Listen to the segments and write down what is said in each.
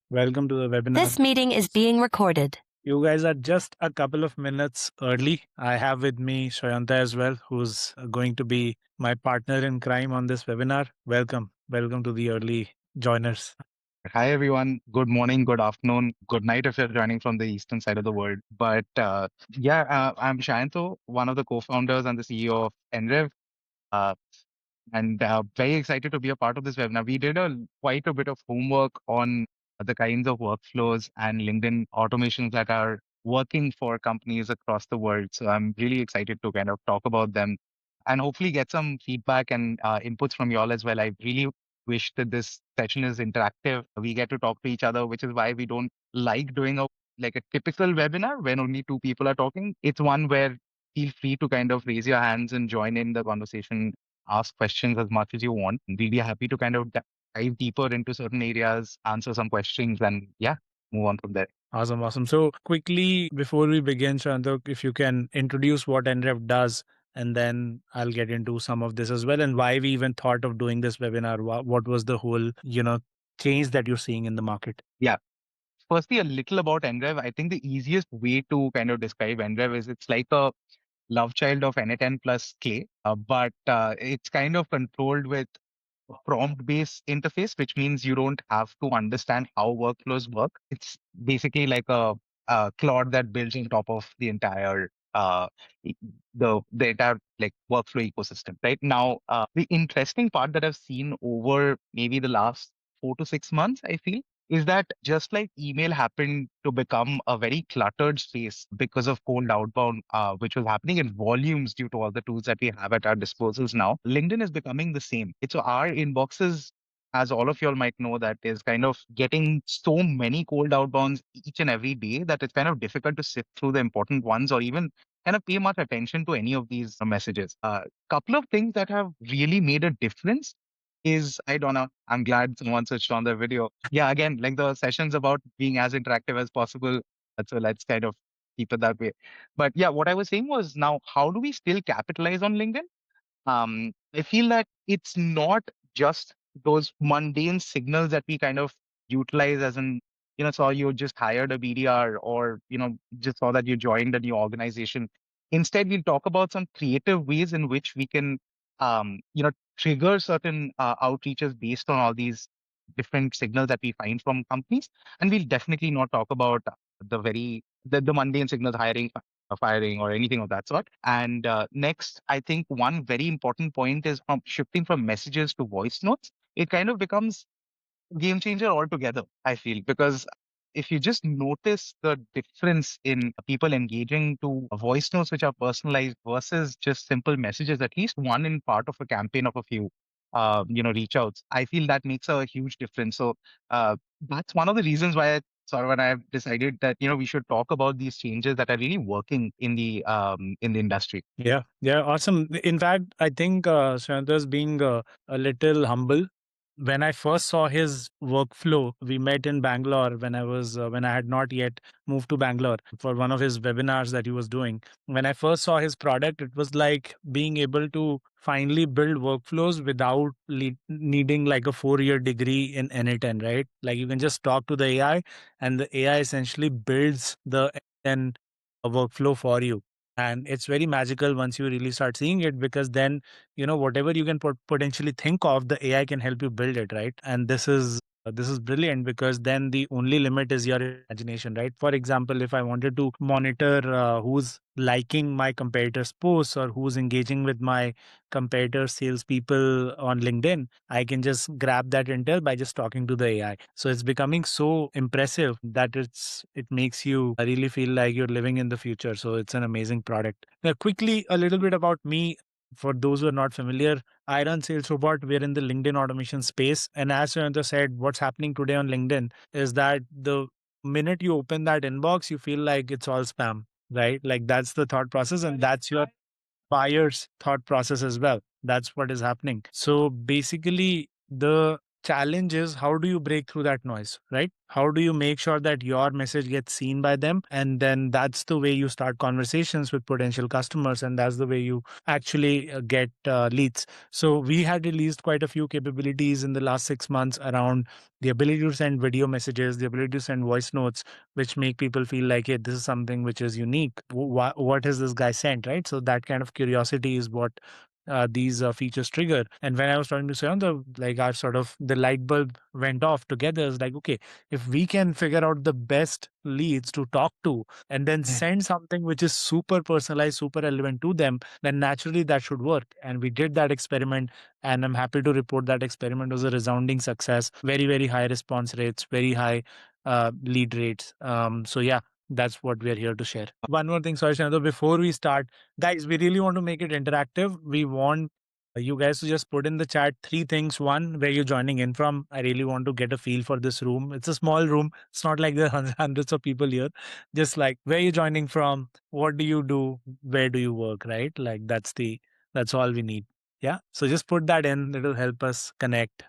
Welcome to the webinar. This meeting is being recorded. You guys are just a couple of minutes early. I have with me Shayanta as well, who's going to be my partner in crime on this webinar. Welcome. Welcome to the early joiners. Hi, everyone. Good morning, good afternoon, good night if you're joining from the eastern side of the world. But I'm Shayanto, one of the co-founders and the CEO of NREV, uh, and very excited to be a part of this webinar. We did quite a bit of homework on the kinds of workflows and LinkedIn automations that are working for companies across the world. So I'm really excited to kind of talk about them and hopefully get some feedback and inputs from you all as well. I really wish that this session is interactive. We get to talk to each other, which is why we don't like doing a typical webinar when only two people are talking. It's one where feel free to kind of raise your hands and join in the conversation, ask questions as much as you want. We'll be happy to kind of dive deeper into certain areas, answer some questions, and move on from there. Awesome, awesome. So quickly, before we begin, Shayanta, if you can introduce what NREF does, and then I'll get into some of this as well, and why we even thought of doing this webinar. What was the whole, change that you're seeing in the market? Yeah. Firstly, a little about NREV. I think the easiest way to kind of describe NREV is it's like a love child of N10 plus K, but it's kind of controlled with a prompt-based interface, which means you don't have to understand how workflows work. It's basically like a Claude that builds on top of the entire e- the entire like workflow ecosystem. Right now, the interesting part that I've seen over maybe the last 4 to 6 months, I feel, is that just like email happened to become a very cluttered space because of cold outbound, which was happening in volumes due to all the tools that we have at our disposals now, LinkedIn is becoming the same. It's so our inboxes, as all of y'all might know, that is kind of getting so many cold outbounds each and every day that it's kind of difficult to sift through the important ones or even kind of pay much attention to any of these messages. Couple of things that have really made a difference is I don't know. I'm glad someone switched on the video. Yeah, again, like the session's about being as interactive as possible. So let's kind of keep it that way. But yeah, what I was saying was now, how do we still capitalize on LinkedIn? I feel that it's not just those mundane signals that we kind of utilize as in, saw you just hired a BDR or, just saw that you joined a new organization. Instead, we'll talk about some creative ways in which we can, trigger certain outreaches based on all these different signals that we find from companies. And we'll definitely not talk about the mundane signals, hiring, firing, or anything of that sort. And next, I think one very important point is from shifting from messages to voice notes. It kind of becomes game changer altogether, I feel, because if you just notice the difference in people engaging to voice notes which are personalized versus just simple messages, at least one in part of a campaign of a few, reach outs, I feel that makes a huge difference. So that's one of the reasons why Saurav and I have decided that we should talk about these changes that are really working in the industry. Yeah, yeah, awesome. In fact, I think Shanta's being a little humble. When I first saw his workflow, we met in Bangalore when I had not yet moved to Bangalore for one of his webinars that he was doing. When I first saw his product, it was like being able to finally build workflows without needing like a 4-year degree in N10, right? Like you can just talk to the AI, and the AI essentially builds the N10 workflow for you. And it's very magical once you really start seeing it, because then whatever you can potentially think of, the AI can help you build it, right? And this is brilliant, because then the only limit is your imagination, right? For example, if I wanted to monitor who's liking my competitors posts or who's engaging with my competitor salespeople on LinkedIn, I can just grab that intel by just talking to the AI. So it's becoming so impressive that it makes you really feel like you're living in the future. So it's an amazing product. Now, quickly, a little bit about me. For those who are not familiar, I run Sales Robot. We're in the LinkedIn automation space. And as Surendra said, what's happening today on LinkedIn is that the minute you open that inbox, you feel like it's all spam, right? Like that's the thought process, and that's your buyer's thought process as well. That's what is happening. So basically, the challenge is, how do you break through that noise, right? How do you make sure that your message gets seen by them? And then that's the way you start conversations with potential customers. And that's the way you actually get leads. So we had released quite a few capabilities in the last 6 months around the ability to send video messages, the ability to send voice notes, which make people feel like, hey, this is something which is unique. What has this guy sent, right? So that kind of curiosity is what these features trigger. And when I was talking to Sayanda, like our sort of the light bulb went off together. It's like, okay, if we can figure out the best leads to talk to and then send something which is super personalized, super relevant to them, then naturally that should work. And we did that experiment, and I'm happy to report that experiment was a resounding success. Very, very high response rates, very high lead rates. So yeah, that's what we're here to share. One more thing, sorry, Shanado, before we start, guys, we really want to make it interactive. We want you guys to just put in the chat three things. One, where you're joining in from. I really want to get a feel for this room. It's a small room. It's not like there are hundreds of people here. Just like where you're joining from, what do you do, where do you work, right? Like that's all we need. Yeah. So just put that in. It'll help us connect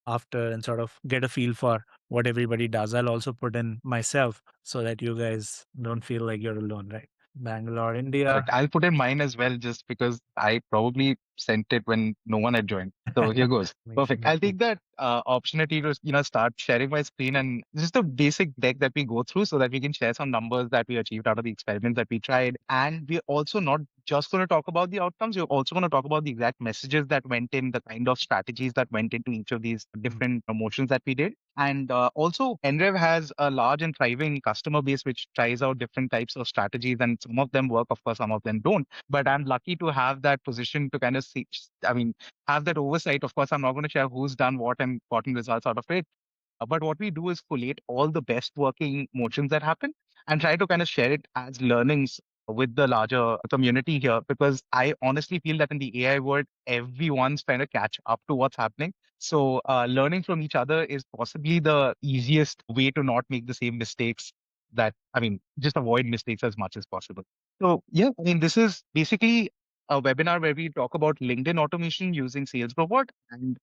after and sort of get a feel for what everybody does. I'll also put in myself so that you guys don't feel like you're alone, right? Bangalore, India. Correct. I'll put in mine as well, just because I probably sent it when no one had joined. So here goes. Perfect. I'll take that opportunity to start sharing my screen and just a basic deck that we go through so that we can share some numbers that we achieved out of the experiments that we tried. And we're also not just going to talk about the outcomes. We're also going to talk about the exact messages that went in, the kind of strategies that went into each of these different promotions that we did. And also, NREV has a large and thriving customer base which tries out different types of strategies, and some of them work, of course, some of them don't. But I'm lucky to have that position to kind of see, I mean, have that oversight. Of course, I'm not going to share who's done what and gotten results out of it. But what we do is collate all the best working motions that happen and try to kind of share it as learnings with the larger community here. Because I honestly feel that in the AI world, everyone's trying to catch up to what's happening. So learning from each other is possibly the easiest way to not make the same mistakes just avoid mistakes as much as possible. So yeah, I mean, this is basically a webinar where we talk about LinkedIn automation using Sales Robot and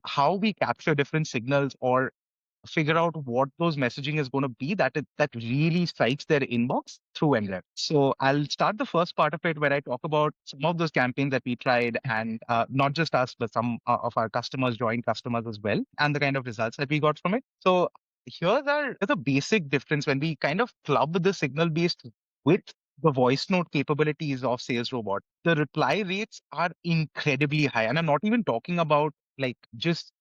how we capture different signals or figure out what those messaging is going to be that really strikes their inbox through MLab. So I'll start the first part of it where I talk about some of those campaigns that we tried and not just us, but some of our customers, joint customers as well, and the kind of results that we got from it. So here's a basic difference when we kind of club the signal based with the voice note capabilities of Sales Robot. The reply rates are incredibly high. And I'm not even talking about like just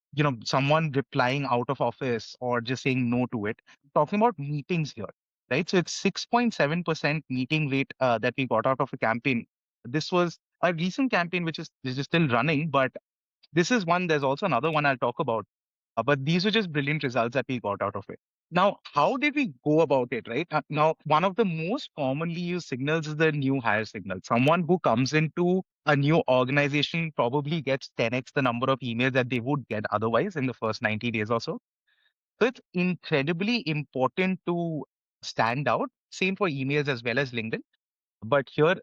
someone replying out of office or just saying no to it. Talking about meetings here, right? So it's 6.7% meeting rate that we got out of a campaign. This was a recent campaign, which is still running, but this is one. There's also another one I'll talk about. But these were just brilliant results that we got out of it. Now, how did we go about it, right? Now, one of the most commonly used signals is the new hire signal. Someone who comes into a new organization probably gets 10x the number of emails that they would get otherwise in the first 90 days or so. So it's incredibly important to stand out. Same for emails as well as LinkedIn. But here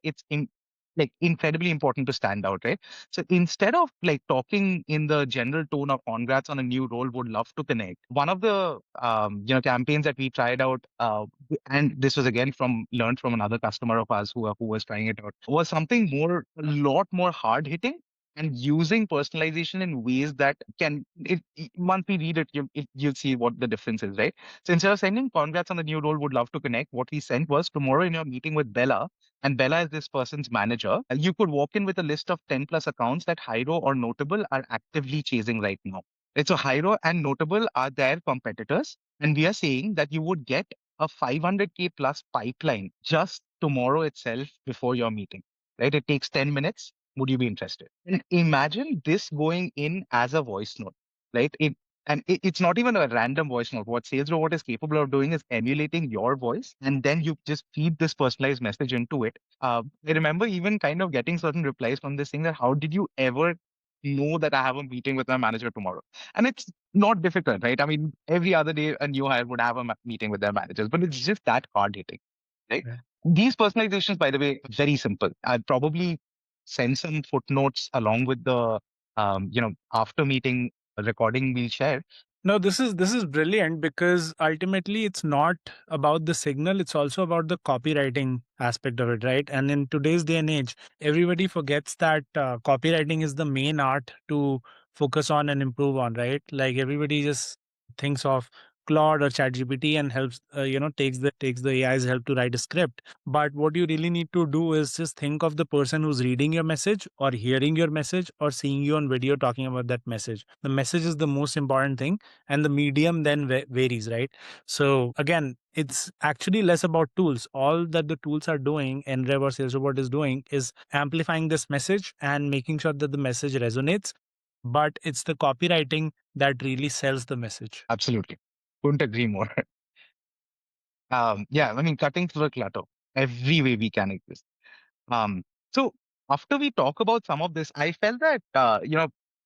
like incredibly important to stand out, right? So instead of like talking in the general tone of congrats on a new role, would love to connect. One of the campaigns that we tried out, and this was again from learned from another customer of ours who was trying it out, was something a lot more hard hitting. And using personalization in ways that once we read it, you'll see what the difference is, right? So instead of sending congrats on the new role, would love to connect, what we sent was tomorrow in your meeting with Bella, and Bella is this person's manager. You could walk in with a list of 10 plus accounts that Hyro or Notable are actively chasing right now. Right? So Hyro and Notable are their competitors. And we are saying that you would get a 500K plus pipeline just tomorrow itself before your meeting. Right? It takes 10 minutes. Would you be interested? And imagine this going in as a voice note, right? It's not even a random voice note. What Sales Robot is capable of doing is emulating your voice, and then you just feed this personalized message into it. I remember even kind of getting certain replies from this thing that, how did you ever know that I have a meeting with my manager tomorrow? And it's not difficult, right? I mean, every other day, a new hire would have a meeting with their managers, but it's just that hard hitting, right? Yeah. These personalizations, by the way, very simple. I'd probably send some footnotes along with the, after meeting recording we'll share. No, this is brilliant because ultimately it's not about the signal, it's also about the copywriting aspect of it, right? And in today's day and age, everybody forgets that copywriting is the main art to focus on and improve on, right? Like everybody just thinks of Claude or ChatGPT and helps, takes the AI's help to write a script. But what you really need to do is just think of the person who's reading your message or hearing your message or seeing you on video talking about that message. The message is the most important thing, and the medium then varies, right? So again, it's actually less about tools. All that the tools are doing, Nrev or sales robot is doing, is amplifying this message and making sure that the message resonates, but it's the copywriting that really sells the message. Absolutely. Couldn't agree more. Yeah, I mean, cutting through the clutter every way we can exist. Um, so after we talk about some of this, I felt that,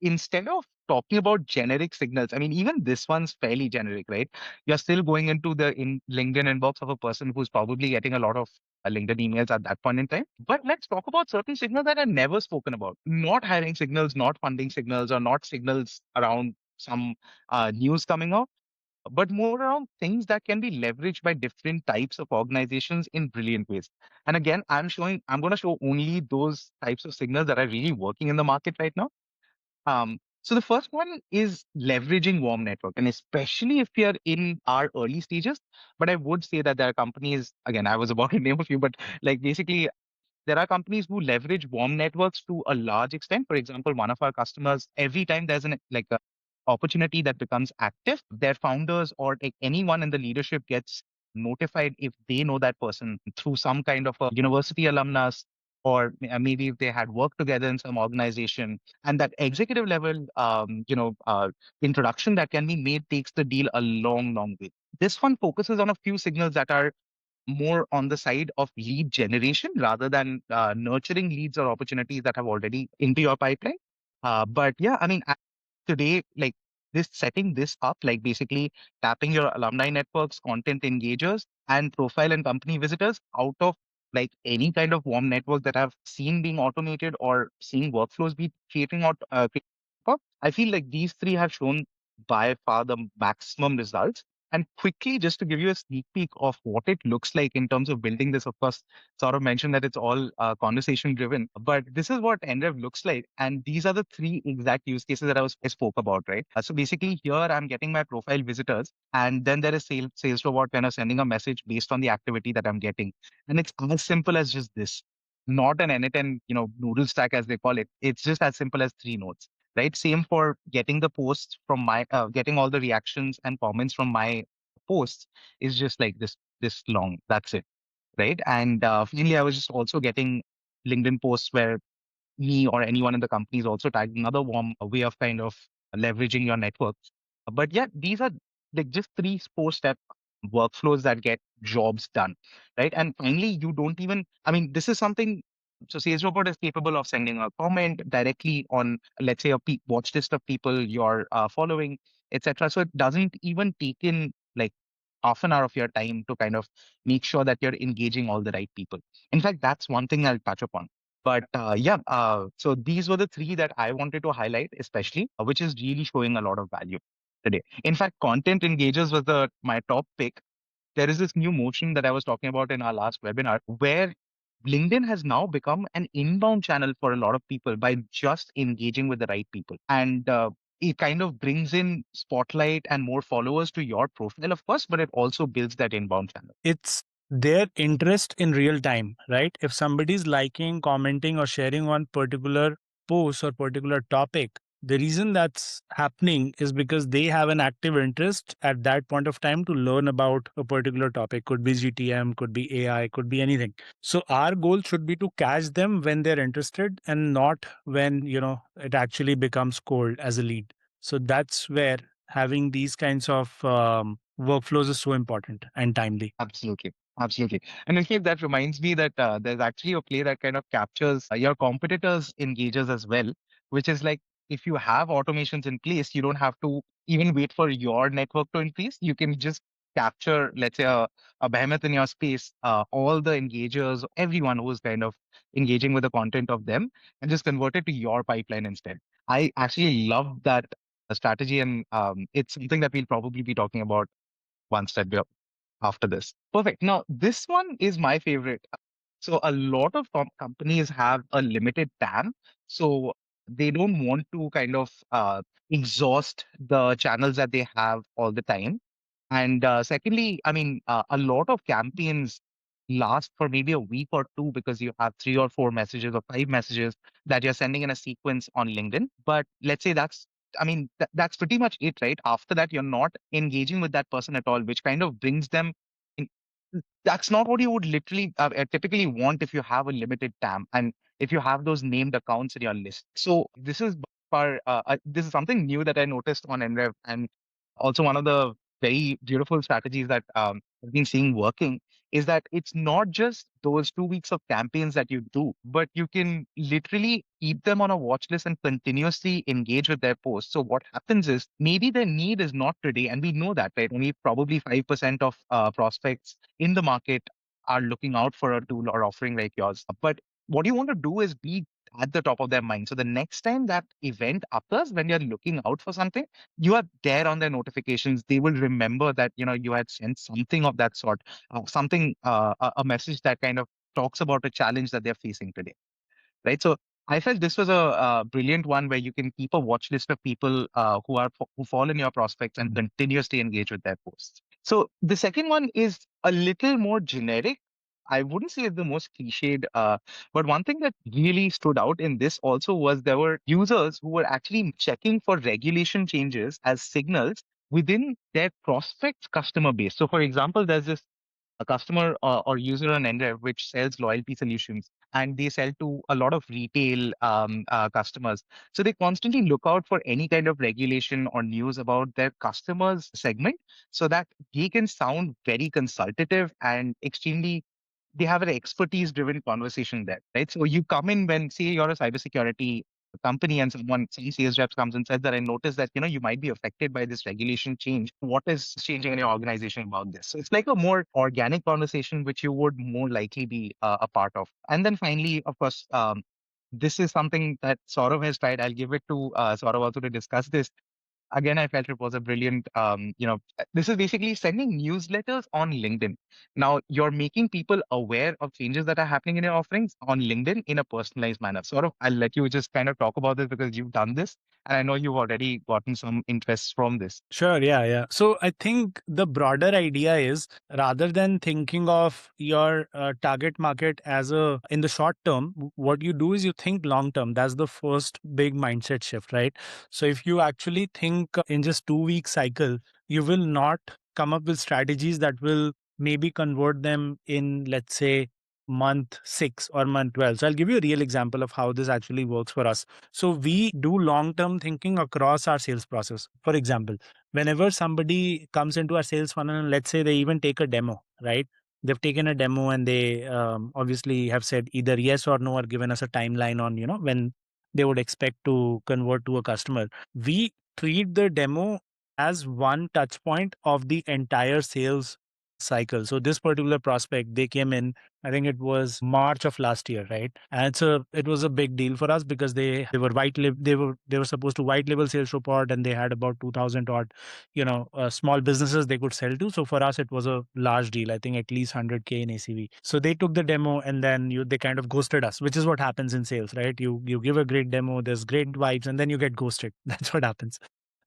instead of talking about generic signals, I mean, even this one's fairly generic, right? You're still going into the LinkedIn inbox of a person who's probably getting a lot of LinkedIn emails at that point in time. But let's talk about certain signals that are never spoken about. Not hiring signals, not funding signals, or not signals around some news coming out, but more around things that can be leveraged by different types of organizations in brilliant ways. And again, I'm going to show only those types of signals that are really working in the market right now. So the first one is leveraging warm network, and especially if we are in our early stages. But I would say that there are companies, again, I was about to name a few, but like basically there are companies who leverage warm networks to a large extent. For example, one of our customers, every time there's an like a opportunity that becomes active, their founders or like anyone in the leadership gets notified if they know that person through some kind of a university alumnus, or maybe if they had worked together in some organization, and that executive level introduction that can be made takes the deal a long, long way. This one focuses on a few signals that are more on the side of lead generation rather than nurturing leads or opportunities that have already into your pipeline. But yeah, I mean, today, like this setting this up, like basically tapping your alumni networks, content engagers, and profile and company visitors out of like any kind of warm network that I've seen being automated or seeing workflows be creating out. I feel like these three have shown by far the maximum results. And quickly, just to give you a sneak peek of what it looks like in terms of building this, of course, sort of mentioned that it's all conversation driven, but this is what NREV looks like. And these are the three exact use cases that I spoke about, right? So basically here I'm getting my profile visitors, and then there is sales robot kind of sending a message based on the activity that I'm getting. And it's as simple as just this, not an N10, noodle stack as they call it. It's just as simple as three nodes, right? Same for getting the posts from my, getting all the reactions and comments from my posts is just like this long. That's it, right? And finally, I was just also getting LinkedIn posts where me or anyone in the company is also tagged. Another warm way of kind of leveraging your network. But yeah, these are like just three four-step workflows that get jobs done, right? And finally, you don't even, I mean, this is something. So Sales Robot is capable of sending a comment directly on, let's say, a watch list of people you're following, etc. So it doesn't even take in like half an hour of your time to kind of make sure that you're engaging all the right people. In fact, that's one thing I'll touch upon. But yeah, so these were the three that I wanted to highlight, especially, which is really showing a lot of value today. In fact, content engagers was my top pick. There is this new motion that I was talking about in our last webinar where LinkedIn has now become an inbound channel for a lot of people by just engaging with the right people. And it kind of brings in spotlight and more followers to your profile, of course, but it also builds that inbound channel. It's their interest in real time, right? If somebody's liking, commenting, or sharing on particular post or particular topic, the reason that's happening is because they have an active interest at that point of time to learn about a particular topic. Could be GTM, could be AI, could be anything. So our goal should be to catch them when they're interested and not when, it actually becomes cold as a lead. So that's where having these kinds of workflows is so important and timely. Absolutely. Absolutely. And Nikhil, that reminds me that there's actually a play that kind of captures your competitors' engagers as well, which is like if you have automations in place, you don't have to even wait for your network to increase. You can just capture, let's say, a behemoth in your space, all the engagers, everyone who's kind of engaging with the content of them, and just convert it to your pipeline instead. I actually love that strategy, and it's something that we'll probably be talking about once that we're after this. Perfect. Now, this one is my favorite. So, a lot of companies have a limited TAM. So, they don't want to kind of exhaust the channels that they have all the time. And secondly, I mean, a lot of campaigns last for maybe a week or two because you have 3 or 4 messages or 5 messages that you're sending in a sequence on LinkedIn. But let's say I mean, that's pretty much it, right? After that, you're not engaging with that person at all, which kind of brings them in. That's not what you would literally typically want if you have a limited TAM and if you have those named accounts in your list. So this is something new that I noticed on NRev, and also one of the very beautiful strategies that I've been seeing working is that it's not just those 2 weeks of campaigns that you do, but you can literally keep them on a watch list and continuously engage with their posts. So what happens is maybe their need is not today, and we know that, right? Only probably 5% of prospects in the market are looking out for a tool or offering like yours. But what you want to do is be at the top of their mind. So the next time that event occurs, when you're looking out for something, you are there on their notifications. They will remember that you had sent something of that sort, something a message that kind of talks about a challenge that they're facing today, right? So I felt this was a brilliant one where you can keep a watch list of people who fall in your prospects and continuously engage with their posts. So the second one is a little more generic. I wouldn't say it's the most cliched, but one thing that really stood out in this also was there were users who were actually checking for regulation changes as signals within their prospects customer base. So, for example, there's this a customer or user on NREV which sells loyalty solutions, and they sell to a lot of retail customers. So they constantly look out for any kind of regulation or news about their customers segment so that they can sound very consultative and extremely they have an expertise driven conversation there, right? So you come in when, say, you're a cybersecurity company and some sales reps comes and says that I noticed that, you might be affected by this regulation change. What is changing in your organization about this? So it's like a more organic conversation, which you would more likely be a part of. And then finally, of course, this is something that Saurav has tried. I'll give it to Saurav also to discuss this. Again, I felt it was a brilliant, this is basically sending newsletters on LinkedIn. Now, you're making people aware of changes that are happening in your offerings on LinkedIn in a personalized manner. Sort of, I'll let you just kind of talk about this because you've done this. And I know you've already gotten some interest from this. Sure, yeah, yeah. So I think the broader idea is rather than thinking of your target market as a in the short term, what you do is you think long term. That's the first big mindset shift, right? So if you actually think in just 2 week cycle, you will not come up with strategies that will maybe convert them in, let's say, month 6 or month 12. So I'll give you a real example of how this actually works for us. So we do long term thinking across our sales process. For example, whenever somebody comes into our sales funnel and let's say they even take a demo, right? They've taken a demo and they obviously have said either yes or no or given us a timeline on, when they would expect to convert to a customer. We treat the demo as one touch point of the entire sales cycle. So this particular prospect, they came in, I think it was March of last year, right? And it was a big deal for us because they were they were supposed to white label sales report, and they had about 2,000 odd, small businesses they could sell to. So for us, it was a large deal. I think at least 100K in ACV. So they took the demo and then they kind of ghosted us, which is what happens in sales, right? You give a great demo, there's great vibes, and then you get ghosted. That's what happens.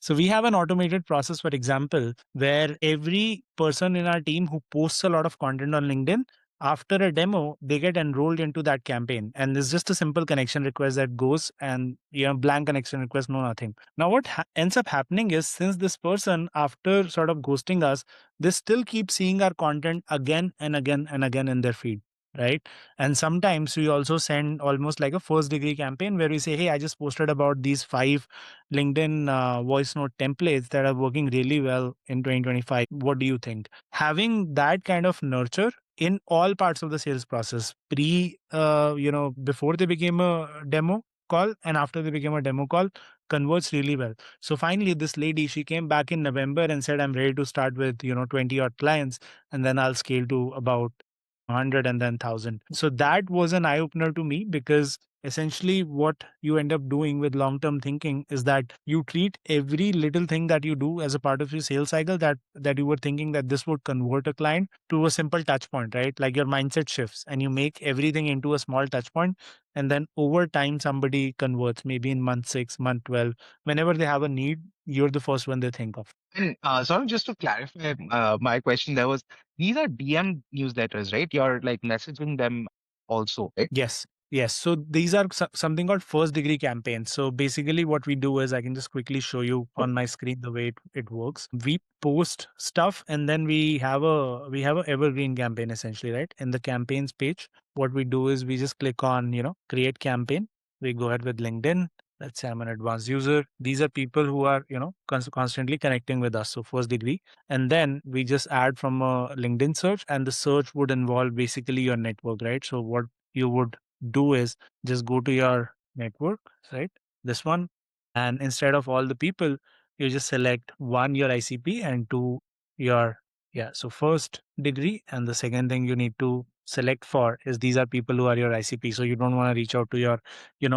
So we have an automated process, for example, where every person in our team who posts a lot of content on LinkedIn, after a demo, they get enrolled into that campaign. And it's just a simple connection request that goes and, blank connection request, no nothing. Now, what ends up happening is since this person, after sort of ghosting us, they still keep seeing our content again and again and again in their feed. Right. And sometimes we also send almost like a first degree campaign where we say, hey, I just posted about these 5 LinkedIn voice note templates that are working really well in 2025. What do you think? Having that kind of nurture in all parts of the sales process, before they became a demo call and after they became a demo call, converts really well. So finally, this lady, she came back in November and said, I'm ready to start with, 20 odd clients, and then I'll scale to about 100 and then 1,000. So that was an eye opener to me because essentially what you end up doing with long term thinking is that you treat every little thing that you do as a part of your sales cycle that you were thinking that this would convert a client to a simple touch point, right? Like your mindset shifts and you make everything into a small touch point, and then over time somebody converts, maybe in month 6, month 12, whenever they have a need, you're the first one they think of. And so just to clarify my question, there was these are DM newsletters, right? You're like messaging them also, right? Yes. Yes. So these are something called first degree campaigns. So basically, what we do is I can just quickly show you on my screen the way it works. We post stuff and then we have a evergreen campaign essentially, right? In the campaigns page, what we do is we just click on, create campaign. We go ahead with LinkedIn. Let's say I'm an advanced user. These are people who are, constantly connecting with us. So first degree. And then we just add from a LinkedIn search, and the search would involve basically your network, right? So what you would do is just go to your network, right? This one. And instead of all the people, you just select one, your ICP, and two, your, yeah. So first degree. And the second thing you need to select for is these are people who are your ICP. So you don't want to reach out to your,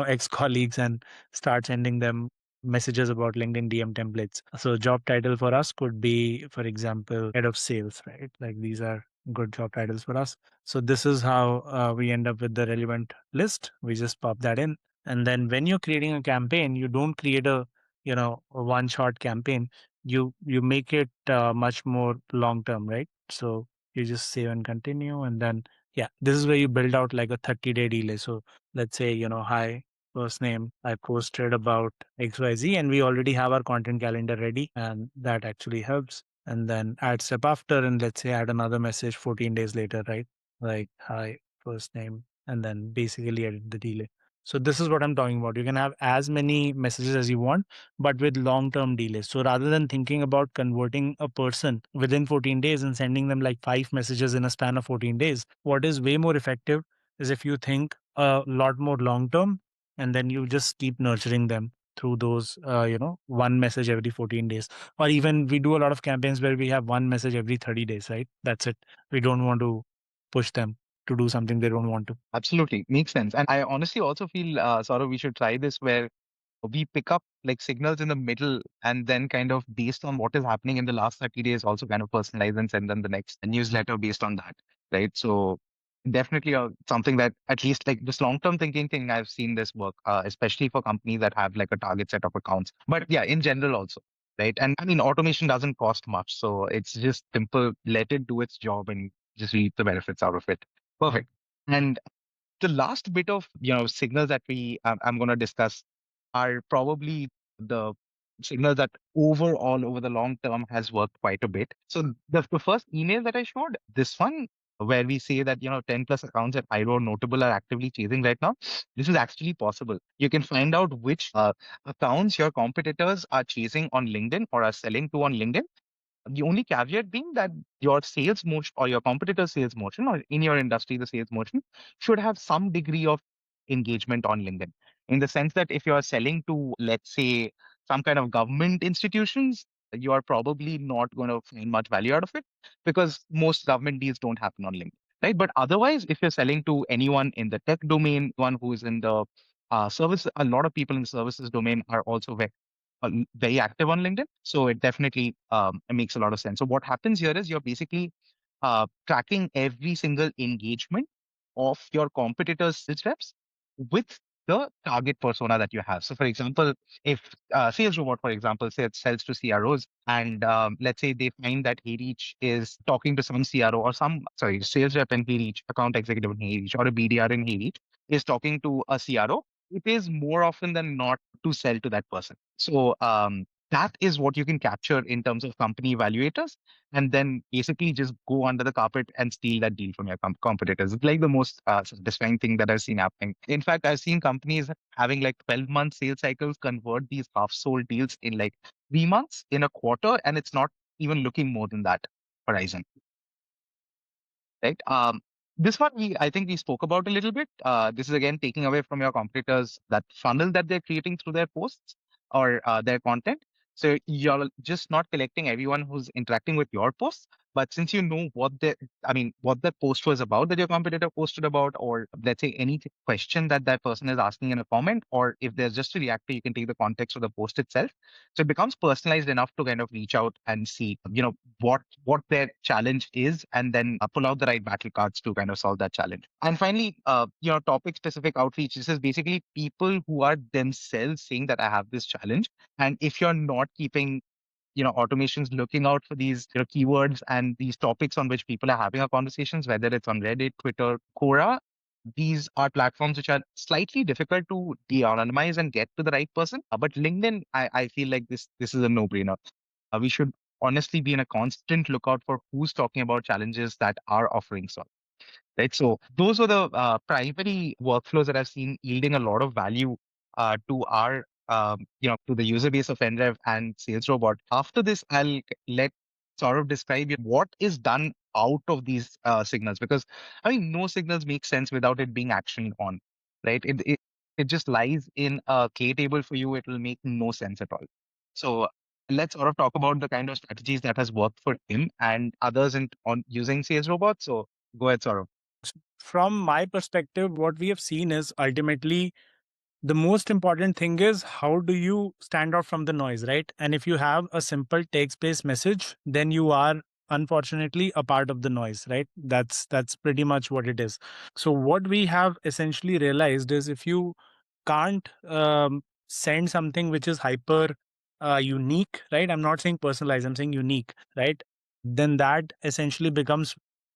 ex colleagues and start sending them messages about LinkedIn DM templates. So job title for us could be, for example, head of sales, right? Like these are good job titles for us. So this is how we end up with the relevant list. We just pop that in. And then when you're creating a campaign, you don't create a one shot campaign. You make it much more long term, right? So you just save and continue. And then, yeah, this is where you build out like a 30-day delay. So let's say, hi, first name, I posted about XYZ, and we already have our content calendar ready. And that actually helps. And then add step after, and let's say add another message 14 days later, right? Like, hi, first name, and then basically edit the delay. So this is what I'm talking about. You can have as many messages as you want, but with long-term delays. So rather than thinking about converting a person within 14 days and sending them like 5 messages in a span of 14 days, what is way more effective is if you think a lot more long-term, and then you just keep nurturing them through those, one message every 14 days. Or even we do a lot of campaigns where we have one message every 30 days, right? That's it. We don't want to push them to do something they don't want to. Absolutely. Makes sense. And I honestly also feel, sort of, we should try this where we pick up like signals in the middle and then kind of based on what is happening in the last 30 days, also kind of personalize and send them the next newsletter based on that. Right. So definitely something that at least like this long-term thinking thing, I've seen this work, especially for companies that have like a target set of accounts. But yeah, in general also. Right. And I mean, automation doesn't cost much. So it's just simple, let it do its job and just reap the benefits out of it. Perfect. And the last bit of signals that I'm going to discuss are probably the signals that overall over the long term has worked quite a bit. So the first email that I showed, this one where we say that 10 plus accounts that I wrote notable are actively chasing right now, this is actually possible. You can find out which accounts your competitors are chasing on LinkedIn or are selling to on LinkedIn. The only caveat being that your sales motion or your competitor's sales motion or in your industry, the sales motion should have some degree of engagement on LinkedIn. In the sense that if you're selling to, let's say, some kind of government institutions, you are probably not going to find much value out of it because most government deals don't happen on LinkedIn. Right. But otherwise, if you're selling to anyone in the tech domain, one who's in the service, a lot of people in the services domain are also very active on LinkedIn. So it definitely it makes a lot of sense. So what happens here is you're basically tracking every single engagement of your competitors' sales reps with the target persona that you have. So for example, if Sales Robot, for example, say it sells to CROs and let's say they find that HeyReach is talking to some CRO or sales rep in HeyReach, account executive in HeyReach or a BDR in HeyReach is talking to a CRO, it is more often than not to sell to that person. So that is what you can capture in terms of company evaluators, and then basically just go under the carpet and steal that deal from your competitors. It's like the most satisfying thing that I've seen happening. In fact, I've seen companies having like 12-month sales cycles convert these half-sold deals in like 3 months, in a quarter, and it's not even looking more than that horizon, right? This one I think we spoke about a little bit. This is again taking away from your competitors that funnel that they're creating through their posts or their content. So you're just not collecting everyone who's interacting with your posts, But since you know what that post was about that your competitor posted about, or let's say any question that that person is asking in a comment, or if there's just a reactor, you can take the context of the post itself. So it becomes personalized enough to kind of reach out and see, what their challenge is, and then pull out the right battle cards to kind of solve that challenge. And finally, topic specific outreach. This is basically people who are themselves saying that I have this challenge. And if you're not keeping automations looking out for these keywords and these topics on which people are having our conversations, whether it's on Reddit, Twitter, Quora, these are platforms which are slightly difficult to de-anonymize and get to the right person. But LinkedIn, I feel like this is a no-brainer. We should honestly be in a constant lookout for who's talking about challenges that are offering solve. Right. So those are the primary workflows that I've seen yielding a lot of value to our, to the user base of NREV and Sales Robot. After this, I'll let Saurav describe what is done out of these signals, because I mean, no signals make sense without it being actioned on, right? It just lies in a K table for you. It will make no sense at all. So let's sort of talk about the kind of strategies that has worked for him and others on using Sales Robot. So go ahead, Saurav. From my perspective, what we have seen is ultimately the most important thing is how do you stand out from the noise, right? And if you have a simple text-based message, then you are unfortunately a part of the noise, right? That's pretty much what it is. So what we have essentially realized is if you can't send something which is hyper unique, right? I'm not saying personalized, I'm saying unique, right? Then that essentially becomes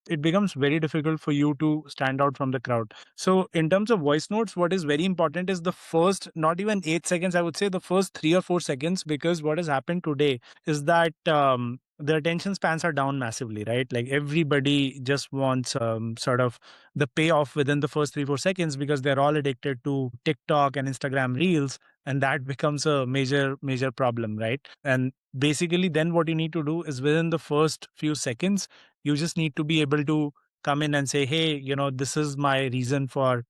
very difficult for you to stand out from the crowd. So in terms of voice notes, what is very important is the first, not even 8 seconds, I would say the first 3 or 4 seconds, because what has happened today is that the attention spans are down massively, right? Like everybody just wants sort of the payoff within the first 3 4 seconds because they're all addicted to TikTok and Instagram reels, and that becomes a major problem, right? And basically then what you need to do is within the first few seconds you just need to be able to come in and say, hey, this is my reason for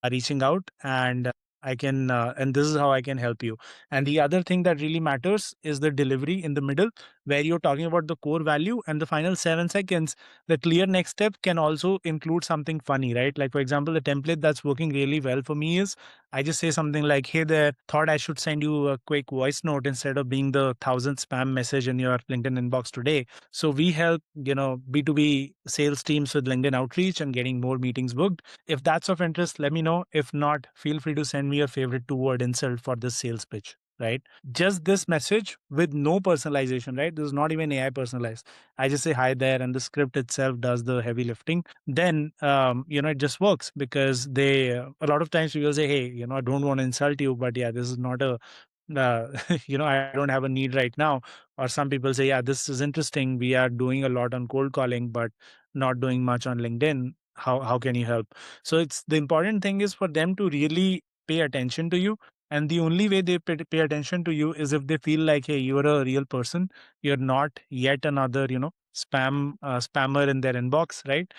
reaching out, and I can and this is how I can help you. And the other thing that really matters is the delivery in the middle, where you're talking about the core value, and the final 7 seconds, the clear next step can also include something funny, right? Like for example, the template that's working really well for me is I just say something like, hey there, thought I should send you a quick voice note instead of being the 1,000th spam message in your LinkedIn inbox today. So we help, B2B sales teams with LinkedIn outreach and getting more meetings booked. If that's of interest, let me know. If not, feel free to send me your favorite two-word insult for this sales pitch, right? Just this message with no personalization, right? This is not even AI personalized. I just say hi there and the script itself does the heavy lifting. Then, it just works because a lot of times people say, hey, I don't want to insult you, but yeah, this is not I don't have a need right now. Or some people say, yeah, this is interesting. We are doing a lot on cold calling, but not doing much on LinkedIn. How can you help? So it's the important thing is for them to really pay attention to you. And the only way they pay attention to you is if they feel like, hey, you're a real person. You're not yet another, spammer in their inbox, right?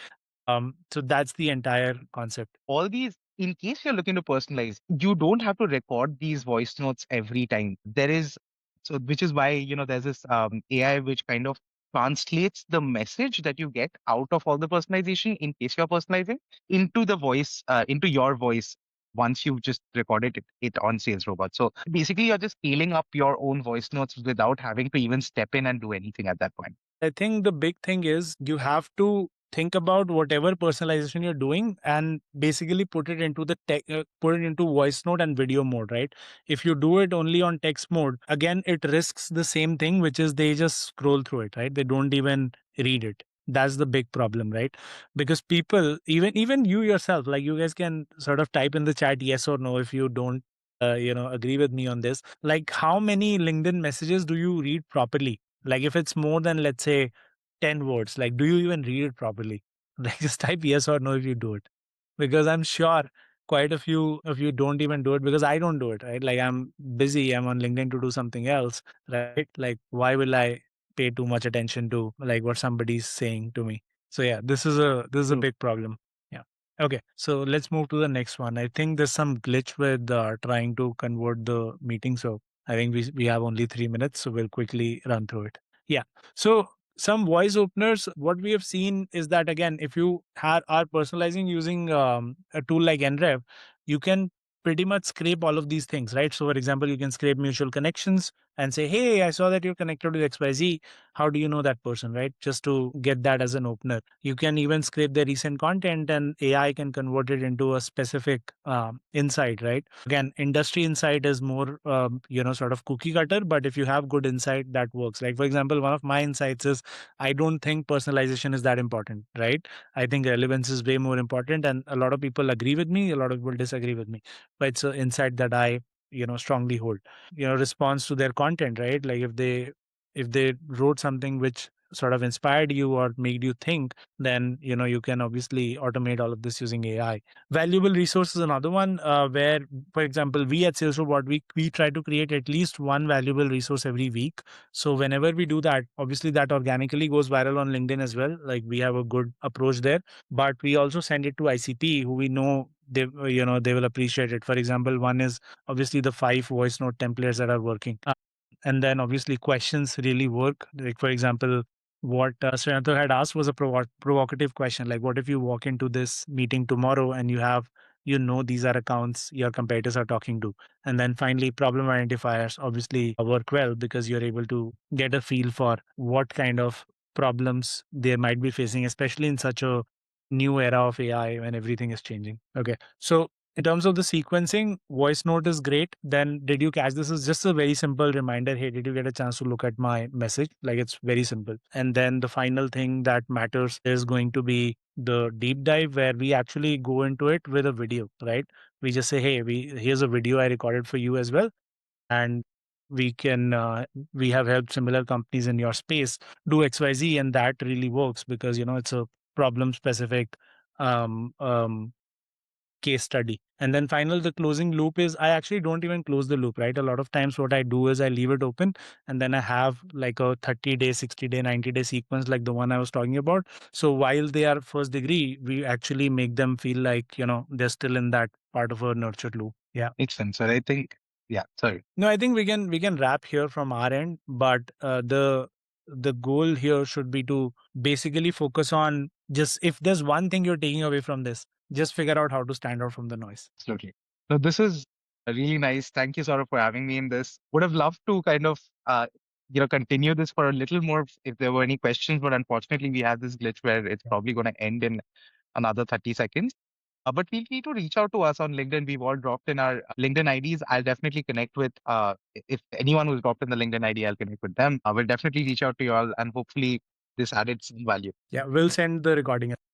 So that's the entire concept. All these, in case you're looking to personalize, you don't have to record these voice notes every time. Which is why, there's this AI which kind of translates the message that you get out of all the personalization, in case you're personalizing, into the voice, into your voice once you've just recorded it on Sales Robot. So basically, you're just scaling up your own voice notes without having to even step in and do anything at that point. I think the big thing is you have to think about whatever personalization you're doing and basically put it into voice note and video mode, right? If you do it only on text mode, again, it risks the same thing, which is they just scroll through it, right? They don't even read it. That's the big problem, right? Because people, even you yourself, like you guys can sort of type in the chat yes or no if you don't agree with me on this. Like how many LinkedIn messages do you read properly? Like if it's more than, let's say, 10 words, like do you even read it properly? Like just type yes or no if you do it. Because I'm sure quite a few of you don't even do it because I don't do it, right? Like I'm busy, I'm on LinkedIn to do something else, right? Like why will I pay too much attention to like what somebody's saying to me? So yeah, this is a True. big problem. Yeah. Okay, so let's move to the next one. I think there's some glitch with trying to convert the meeting. So I think we have only 3 minutes, so we'll quickly run through it. Yeah. So some voice openers, what we have seen is that, again, if you are personalizing using a tool like nrev, you can pretty much scrape all of these things, right? So for example, you can scrape mutual connections and say, hey, I saw that you're connected with xyz, how do you know that person, right? Just to get that as an opener. You can even scrape their recent content and AI can convert it into a specific insight, right? Again, industry insight is more sort of cookie cutter, but if you have good insight, that works. Like for example, one of my insights is, I don't think personalization is that important, right? I think relevance is way more important, and a lot of people agree with me, a lot of people disagree with me, but it's an insight that I strongly hold. Response to their content, right? Like if they wrote something which sort of inspired you or made you think, then you can obviously automate all of this using AI. Valuable resource is another one, where, for example, we at Salesforce, we try to create at least one valuable resource every week. So whenever we do that, obviously that organically goes viral on LinkedIn as well. Like we have a good approach there, but we also send it to ICP, who we know they will appreciate it. For example, one is obviously the 5 voice note templates that are working. And then obviously questions really work. Like for example, what Srinath had asked was a provocative question. Like, what if you walk into this meeting tomorrow and these are accounts your competitors are talking to? And then finally, problem identifiers obviously work well because you're able to get a feel for what kind of problems they might be facing, especially in such a new era of AI when everything is changing. Okay. So in terms of the sequencing, voice note is great. Then did you catch this? Is just a very simple reminder. Hey, did you get a chance to look at my message? Like it's very simple. And then the final thing that matters is going to be the deep dive, where we actually go into it with a video, right? We just say, hey, here's a video I recorded for you as well. And we have helped similar companies in your space do XYZ, and that really works because it's a problem specific um, um, case study. And then final, the closing loop is, I actually don't even close the loop, right? A lot of times what I do is I leave it open, and then I have like a 30-day, 60-day, 90-day sequence like the one I was talking about. So while they are first degree, we actually make them feel like, they're still in that part of a nurture loop. Yeah. Makes sense. So I think, yeah, sorry. No, I think we can wrap here from our end, but the goal here should be to basically focus on, just if there's one thing you're taking away from this, just figure out how to stand out from the noise. Absolutely. So this is really nice. Thank you, Saurabh, for having me in this. Would have loved to kind of, continue this for a little more if there were any questions, but unfortunately we have this glitch where it's probably going to end in another 30 seconds. But feel free to reach out to us on LinkedIn. We've all dropped in our LinkedIn IDs. I'll definitely connect with, if anyone who's dropped in the LinkedIn ID, I'll connect with them. I will definitely reach out to you all and hopefully this added some value. Yeah, we'll send the recording.